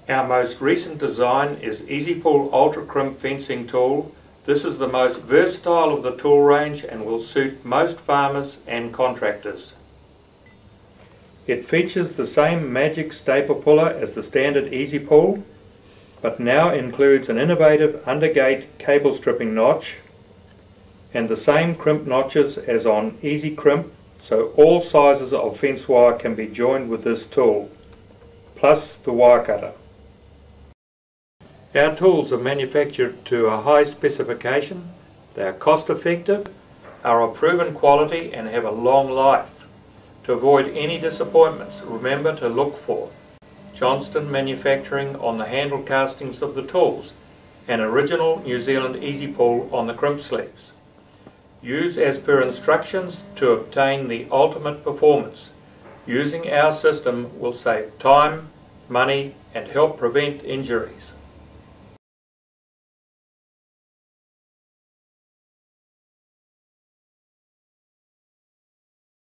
Our most recent design is Easy Pull Ultra Crimp fencing tool. This is the most versatile of the tool range and will suit most farmers and contractors. It features the same magic staple puller as the standard Easy Pull, but now includes an innovative undergate cable stripping notch and the same crimp notches as on Easy Crimp, so all sizes of fence wire can be joined with this tool, plus the wire cutter. Our tools are manufactured to a high specification, they are cost effective, are of proven quality and have a long life. To avoid any disappointments, remember to look for Johnston Manufacturing on the handle castings of the tools and original New Zealand Easy Pull on the crimp sleeves. Use as per instructions to obtain the ultimate performance. Using our system will save time, money and help prevent injuries.